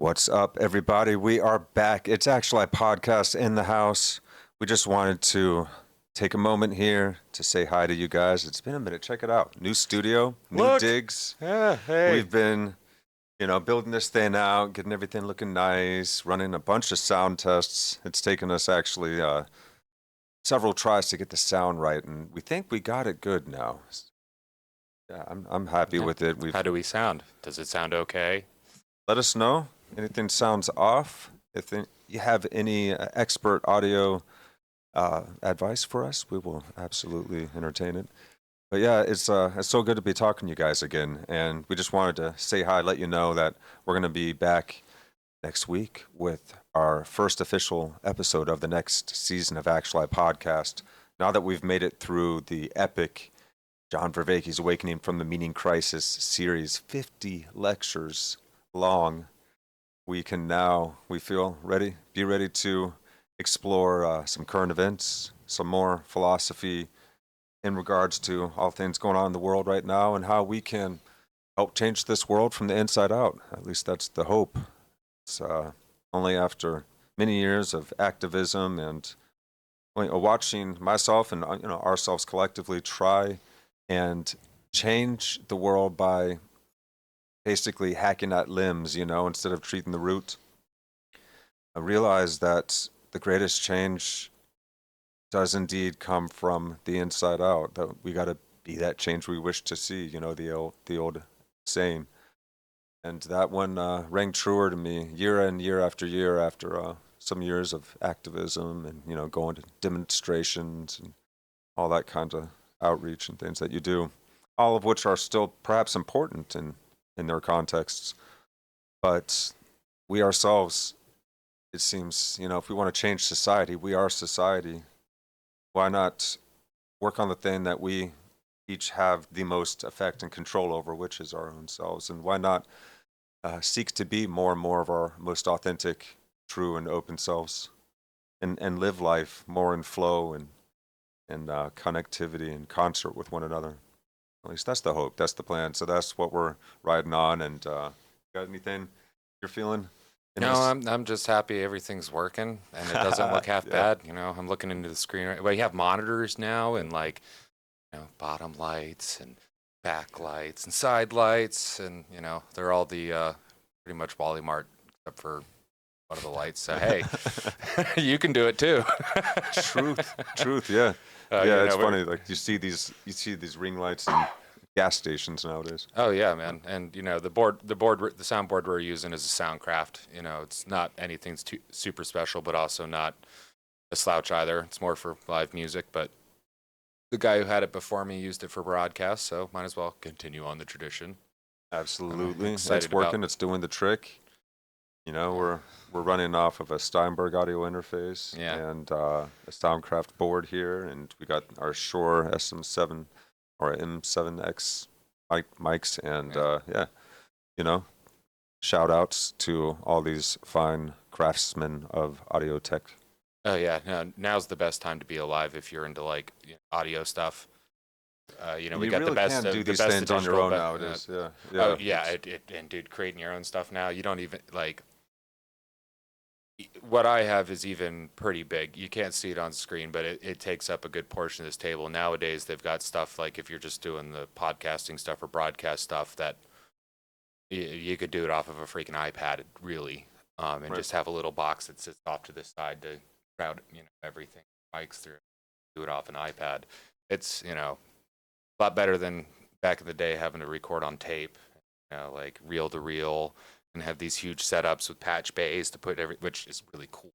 What's up, everybody? We are back. It's actually a podcast in the house. We just wanted to take a moment here to say hi to you guys. It's been a minute. Check it out. New studio, new Look. digs. Yeah, hey. We've been, building this thing out, getting everything looking nice, running a bunch of sound tests. It's taken us actually several tries to get the sound right, and we think we got it good now. Yeah, I'm happy Yeah. with it. How do we sound? Does it sound okay? Let us know. Anything sounds off. If you have any expert audio advice for us, we will absolutely entertain it. But yeah, it's so good to be talking to you guys again, and we just wanted to say hi, let you know that we're going to be back next week with our first official episode of the next season of Actuali podcast. Now that we've made it through the epic John Vervaeke's Awakening from the Meaning Crisis series, 50 lectures long, we feel be ready to explore some current events, some more philosophy in regards to all things going on in the world right now and how we can help change this world from the inside out. At least that's the hope. It's only after many years of activism and watching myself and ourselves collectively try and change the world by basically hacking at limbs, instead of treating the root. I realize that the greatest change does indeed come from the inside out. That we got to be that change we wish to see. The old saying, and that one rang truer to me year in year after some years of activism and going to demonstrations and all that kind of outreach and things that you do, all of which are still perhaps important in their contexts, but we ourselves, it seems, if we want to change society, we are society. Why not work on the thing that we each have the most effect and control over, which is our own selves? And why not seek to be more and more of our most authentic, true, and open selves, and live life more in flow and connectivity and concert with one another? At least that's the hope. That's the plan. So that's what we're riding on. And got anything you're feeling? No, I'm just happy everything's working and it doesn't look half bad. I'm looking into the screen. Well, you have monitors now and bottom lights and back lights and side lights, and they're all the pretty much Wally Mart except for one of the lights. So hey, you can do it too. Truth, yeah. It's funny. Like you see these ring lights in gas stations nowadays. Oh yeah, man. And the soundboard we're using is a Soundcraft. It's not anything too super special, but also not a slouch either. It's more for live music, but the guy who had it before me used it for broadcast, so might as well continue on the tradition. Absolutely, it's working. It's doing the trick. We're running off of a Steinberg audio interface and a Soundcraft board here, and we got our Shure SM7 or M7X mics, and shout outs to all these fine craftsmen of audio tech. Oh yeah, now's the best time to be alive if you're into audio stuff. We got really the best. Can do the these best things on your own nowadays. Oh yeah, and dude, creating your own stuff now, you don't even what I have is even pretty big. You can't see it on screen, but it takes up a good portion of this table. Nowadays, they've got stuff like if you're just doing the podcasting stuff or broadcast stuff that you could do it off of a freaking iPad, really, and Right. just have a little box that sits off to the side to route, everything, mics through, do it off an iPad. It's, a lot better than back in the day having to record on tape, like reel to reel, and have these huge setups with patch bays to put which is really cool.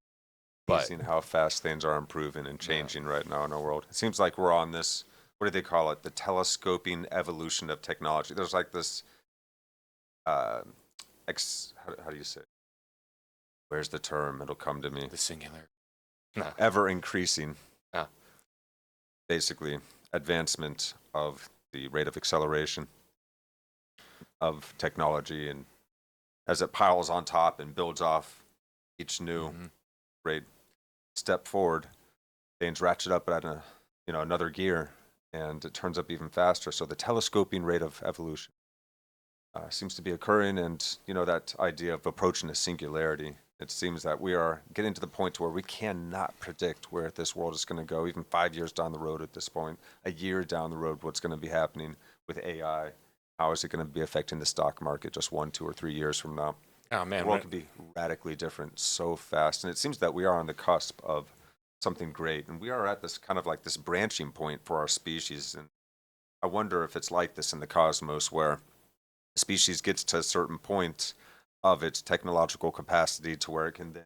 But seeing how fast things are improving and changing right now in our world, it seems like we're on this. What do they call it? The telescoping evolution of technology. There's like this. How do you say? Where's the term? It'll come to me. The singular. No. Ever increasing. Oh. Basically, advancement of the rate of acceleration of technology, and as it piles on top and builds off each new great step forward, things ratchet up at another gear, and it turns up even faster. So the telescoping rate of evolution. seems to be occurring, and that idea of approaching a singularity. It seems that we are getting to the point where we cannot predict where this world is going to go, even 5 years down the road at this point, a year down the road, what's going to be happening with AI. How is it going to be affecting the stock market just 1, 2, or 3 years from now? Oh The man, world can be radically different so fast, and it seems that we are on the cusp of something great, and we are at this kind of like this branching point for our species. And I wonder if it's like this in the cosmos, where a species gets to a certain point of its technological capacity to where it can then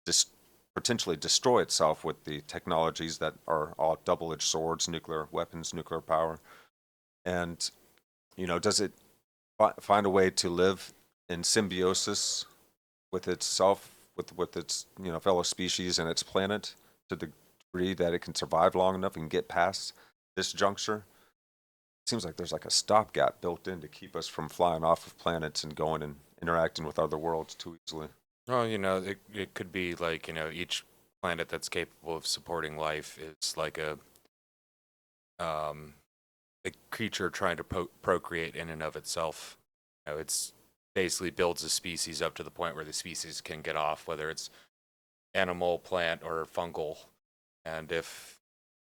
dis- potentially destroy itself with the technologies that are all double-edged swords, nuclear weapons, nuclear power. And does it find a way to live in symbiosis with itself, with its fellow species and its planet, to the degree that it can survive long enough and get past this juncture? Seems like there's like a stopgap built in to keep us from flying off of planets and going and interacting with other worlds too easily. well, it could be like, each planet that's capable of supporting life is like um, a creature trying to procreate in and of itself. It's basically builds a species up to the point where the species can get off, whether it's animal, plant, or fungal. And if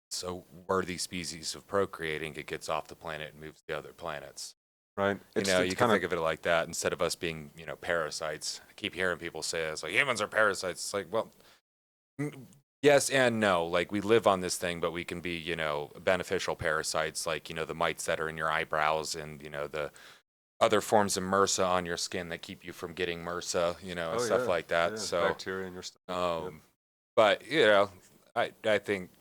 it's a worthy species of procreating, it gets off the planet and moves to other planets. Right? It's You can kind think of it like that instead of us being, parasites. I keep hearing people say it's like humans are parasites. It's like, well, yes and no. Like we live on this thing, but we can be, beneficial parasites, like, the mites that are in your eyebrows and, the other forms of MRSA on your skin that keep you from getting MRSA, and stuff like that. yeah, So, bacteria in your stomach. Yep. but I think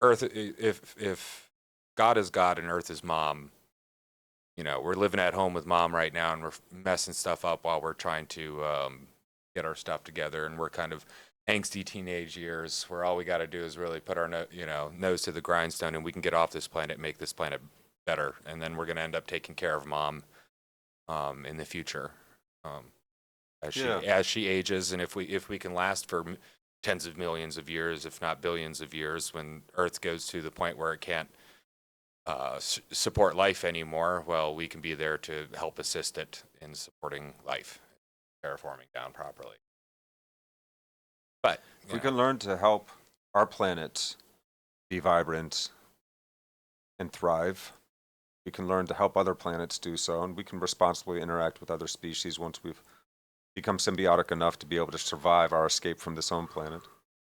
Earth, if God is God and Earth is mom, we're living at home with mom right now and we're messing stuff up while we're trying to get our stuff together, and we're kind of angsty teenage years where all we got to do is really put our nose to the grindstone and we can get off this planet, make this planet better, and then we're going to end up taking care of mom in the future Yeah. as she ages, and if we can last for tens of millions of years, if not billions of years, when Earth goes to the point where it can't support life anymore, well, we can be there to help assist it in supporting life, terraforming down properly. But If we can learn to help our planet be vibrant and thrive, we can learn to help other planets do so, and we can responsibly interact with other species once we've become symbiotic enough to be able to survive our escape from this own planet.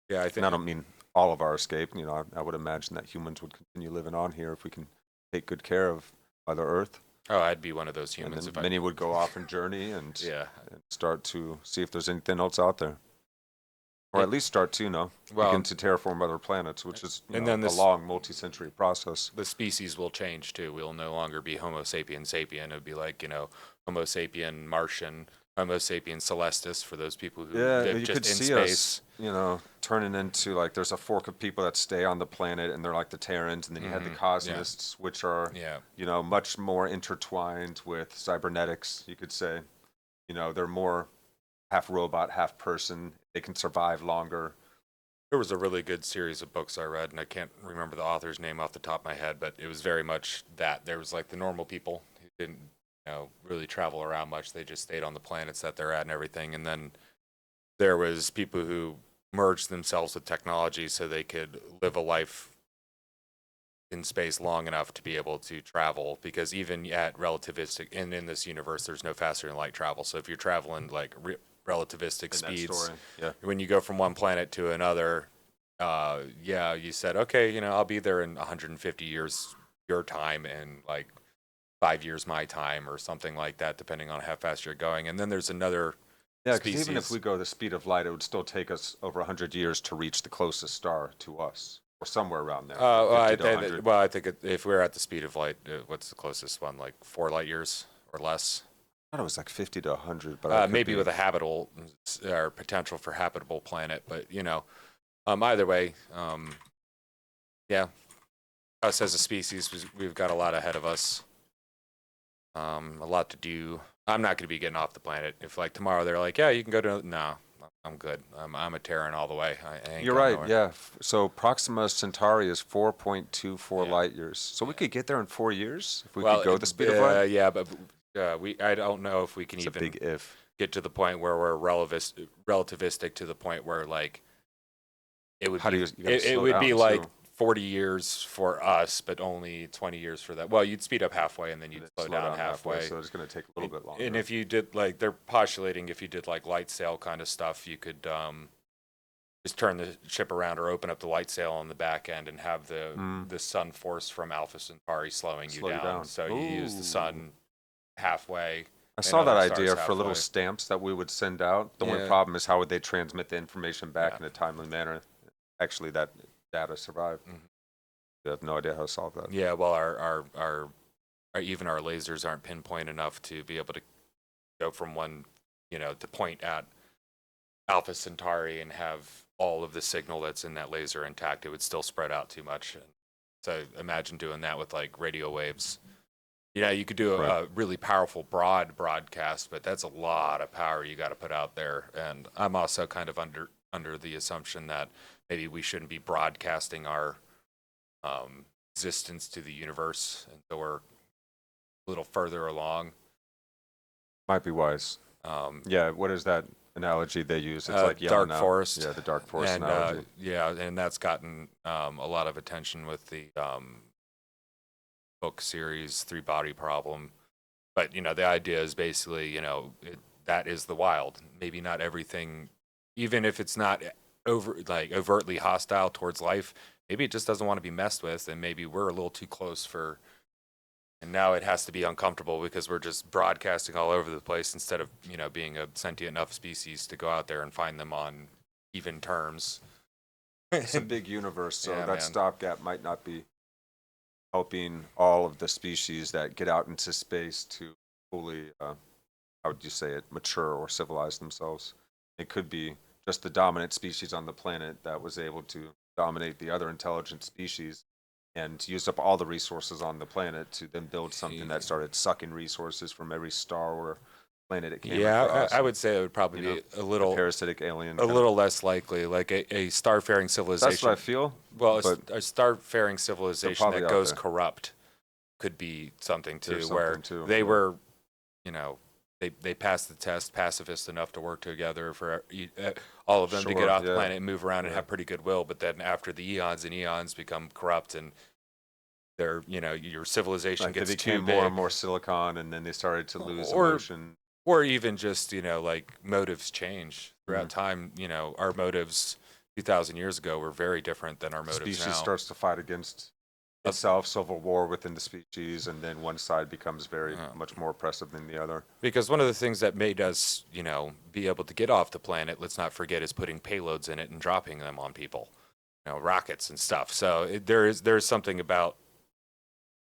yeah, I And think I don't mean all of our escape. I would imagine that humans would continue living on here if we can take good care of Mother Earth. oh, I'd be one of those And humans then if many would go off and journey and, yeah. and start to see if there's anything else out there. Or at least start to, Well, begin to terraform other planets, which is and then a long multi-century process. the species will change too. We'll no longer be Homo sapien sapien. It'll be like, Homo sapien Martian, Homo sapien Celestis for those people who Yeah, live you just could in see space. us, turning into like there's a fork of people that stay on the planet, and they're like the Terrans, and then you have the Cosmists, which are, Yeah. much more intertwined with cybernetics. You could say, they're more half robot, half person. They can survive longer. There was a really good series of books I read, and I can't remember the author's name off the top of my head, but it was very much that. There was like the normal people who didn't, really travel around much. They just stayed on the planets that they're at and everything. And then there was people who merged themselves with technology so they could live a life in space long enough to be able to travel, because even at relativistic and in this universe there's no faster than light travel. So if you're traveling like relativistic In that speeds, story, yeah. when you go from one planet to another, you said, okay, I'll be there in 150 years your time and like 5 years my time or something like that, depending on how fast you're going. And then there's another Yeah, because even if species. we go the speed of light, it would still take us over 100 years to reach the closest star to us, or somewhere around there. 50 to 100. Well, I think if we're at the speed of light, what's the closest one? Like 4 light years or less? I thought it was like 50 to 100, but I could Maybe be. with a habitable or potential for habitable planet. But either way, yeah, us as a species, we've got a lot ahead of us. A lot to do. I'm not going to be getting off the planet. If like tomorrow they're like, yeah, you can go to, no, I'm good. I'm a Terran all the way. I ain't You're going right, nowhere. yeah. So Proxima Centauri is 4.24 Yeah. light years. So we could get there in 4 years if we Well, could go the speed of light. yeah, but I don't know if we can It's a even big if. get to the point where we're relativistic to the point where like it would How do be you gotta it slow would be down, like too. 40 years for us, but only 20 years for that. Well, you'd speed up halfway and then you'd And slow then down halfway. so it's going to take a little bit longer. And if you did like they're postulating if you did like light sail kind of stuff, you could just turn the ship around or open up the light sail on the back end and have the sun force from Alpha Centauri slowing you Slow you down. down. So you use the sun halfway. I and saw that other stars idea for little halfway. stamps that we would send out. The only Yeah. problem is how would they transmit the information back Yeah. in a timely manner? Actually, that data survived. Mhm. I have no idea how to solve that. Yeah, well, our even our lasers aren't pinpoint enough to be able to go from one, to point at Alpha Centauri and have all of the signal that's in that laser intact. It would still spread out too much. So imagine doing that with like radio waves. You could do a really powerful broadcast, but that's a lot of power you got to put out there. And I'm also kind of under the assumption that maybe we shouldn't be broadcasting our existence to the universe until we're a little further along. Might be wise. Yeah, what is that analogy they use? It's like yelling Dark out. Forest. Yeah, the Dark Forest And analogy. and that's gotten a lot of attention with the book series Three Body Problem. But the idea is basically that is the wild. Maybe not everything, even if it's not overtly hostile towards life. Maybe it just doesn't want to be messed with, and maybe we're a little too close for. And now it has to be uncomfortable because we're just broadcasting all over the place instead of being a sentient enough species to go out there and find them on even terms. It's a big universe, so Yeah, that man. stopgap might not be helping all of the species that get out into space to fully, how would you say it, mature or civilize themselves. It could be just the dominant species on the planet that was able to dominate the other intelligent species and use up all the resources on the planet to then build something that started sucking resources from every star or planet it came Yeah, across. I would say it would probably You know, be a The little parasitic alien. a little less likely, like a starfaring civilization. That's what I feel. Well, but a starfaring civilization probably that out goes there. corrupt could be something too, There's where something too, they yeah. were, they passed the test, pacifist enough to work together for all of them to get Sure, off the yeah. planet and move around and Yeah. have pretty goodwill. But then after the eons and eons become corrupt and they're, your civilization Like they gets became too big. more and more silicon, and then they started to lose Or- emotion. Or even just, like motives change throughout Mm-hmm. time. Our motives 2,000 years ago were very different than our motives Species now. starts to fight against itself, civil war within the species, and then one side becomes very Yeah. much more oppressive than the other. Because one of the things that made us, be able to get off the planet, let's not forget, is putting payloads in it and dropping them on people, rockets and stuff. So there's something about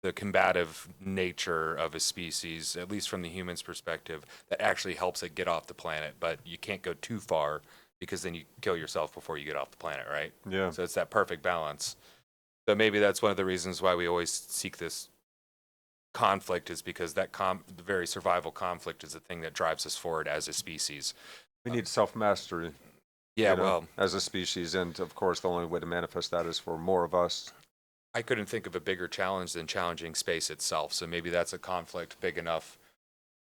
the combative nature of a species, at least from the human's perspective, that actually helps it get off the planet. But you can't go too far because then you kill yourself before you get off the planet, right? Yeah. So it's that perfect balance. So maybe that's one of the reasons why we always seek this conflict, is because that the very survival conflict is the thing that drives us forward as a species. We need self-mastery. Yeah, well, as a species, and of course, the only way to manifest that is for more of us. I couldn't think of a bigger challenge than challenging space itself. So maybe that's a conflict big enough.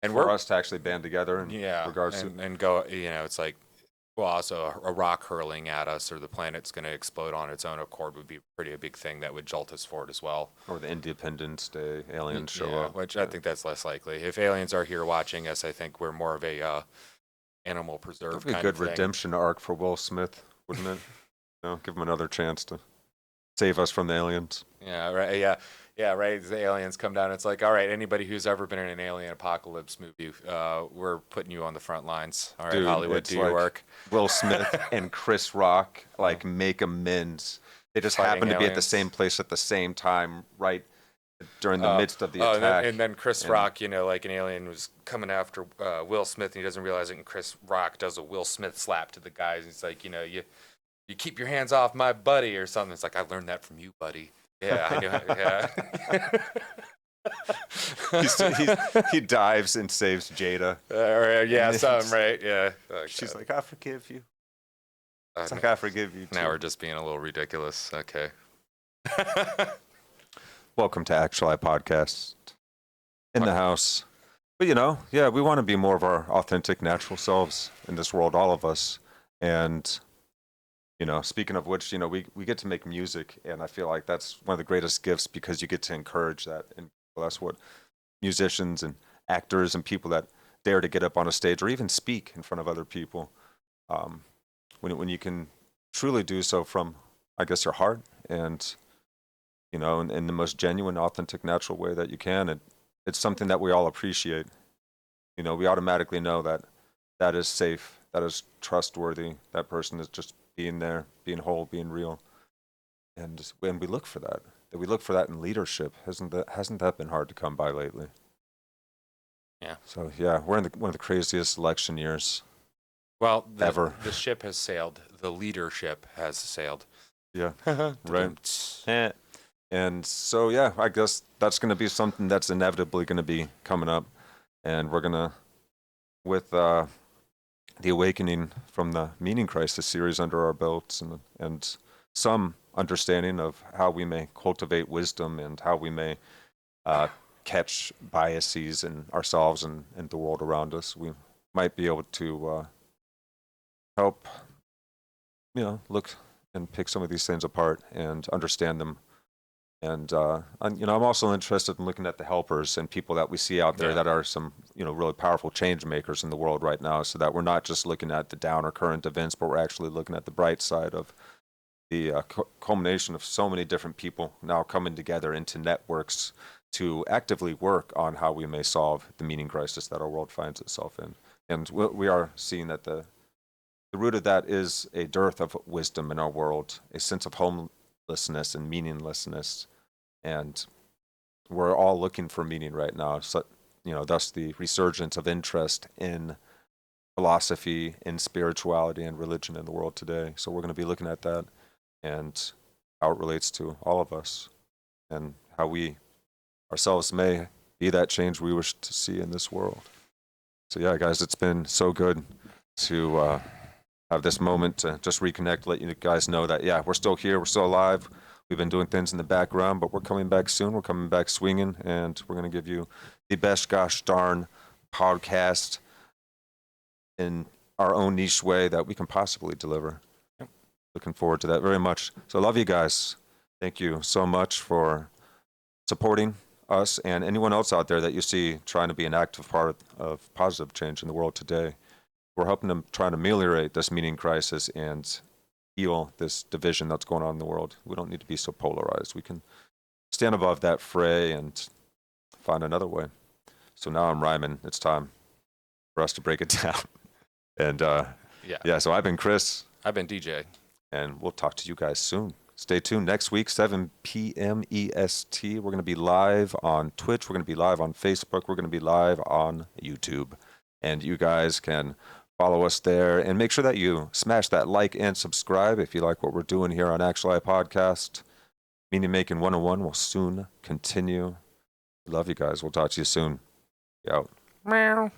And For us to actually band together in regards to and go, it's like, well, also a rock hurling at us or the planet's going to explode on its own accord would be a big thing that would jolt us forward as well. or the Independence Day aliens show Yeah, up. which I think that's less likely. If aliens are here watching us, I think we're more of a animal preserve That'd be a kind good of thing. redemption arc for Will Smith, wouldn't it? Give him another chance to save us from the aliens. Yeah, right. Yeah, right. The aliens come down. It's like, all right, anybody who's ever been in an alien apocalypse movie, we're putting you on the front lines. All right, Dude, Hollywood, it's do your like work. Will Smith and Chris Rock make amends. They just Fighting happen to be at the aliens. same place at the same time, right during the midst of the attack. And then Chris Rock, like an alien was coming after Will Smith, and he doesn't realize it. And Chris Rock does a Will Smith slap to the guys. And it's like, you keep your hands off my buddy or something. It's like, I learned that from you, buddy. Yeah, I knew. Yeah. He dives and saves Jada. Yeah, something, right? Yeah. She's like, I forgive you. I It's know. like, I forgive you too. Now we're just being a little ridiculous. Okay. Welcome to Actuali Podcast. In the house, But yeah, we want to be more of our authentic, natural selves in this world, all of us. And speaking of which, we get to make music, and I feel like that's one of the greatest gifts because you get to encourage that, and that's what musicians and actors and people that dare to get up on a stage or even speak in front of other people, um, when you can truly do so from, I guess, your heart, and in the most genuine, authentic, natural way that you can, it's something that we all appreciate. We automatically know that that is safe, that is trustworthy, that person is just being there, being whole, being real. And when we look for that, we look for that in leadership. Hasn't that been hard to come by lately? Yeah. So yeah, we're in one of the craziest election years Well, ever. The ship has sailed. The leadership has sailed. Yeah, right. And so yeah, I guess that's going to be something that's inevitably going to be coming up, and we're gonna, with the awakening from the Meaning Crisis series under our belts, and some understanding of how we may cultivate wisdom and how we may catch biases in ourselves and the world around us, we might be able to help, look and pick some of these things apart and understand them. And I'm also interested in looking at the helpers and people that we see out there that are some, really powerful change makers in the world right now, so that we're not just looking at the down or current events, but we're actually looking at the bright side of the culmination of so many different people now coming together into networks to actively work on how we may solve the meaning crisis that our world finds itself in. And we are seeing that the root of that is a dearth of wisdom in our world, a sense of homelessness and meaninglessness. And we're all looking for meaning right now. So, thus the resurgence of interest in philosophy, in spirituality, and religion in the world today. So we're going to be looking at that and how it relates to all of us, and how we ourselves may be that change we wish to see in this world. So yeah, guys, it's been so good to have this moment to just reconnect, let you guys know that, yeah, we're still here, we're still alive. We've been doing things in the background, but we're coming back soon. We're coming back swinging, and we're going to give you the best gosh darn podcast in our own niche way that we can possibly deliver. Looking forward to that very much. So I love you guys. Thank you so much for supporting us and anyone else out there that you see trying to be an active part of positive change in the world today. We're helping them try to ameliorate this meaning crisis and heal this division that's going on in the world. We don't need to be so polarized. We can stand above that fray and find another way. So now I'm rhyming. It's time for us to break it down. And yeah, so I've been Chris. I've been DJ. And we'll talk to you guys soon. Stay tuned. Next week, 7 p.m. EST. We're going to be live on Twitch. We're going to be live on Facebook. We're going to be live on YouTube. And you guys can follow us there, and make sure that you smash that like and subscribe if you like what we're doing here on Actuali Podcast. Meaning Making 101 will soon continue. Love you guys. We'll talk to you soon. Be out. Meow.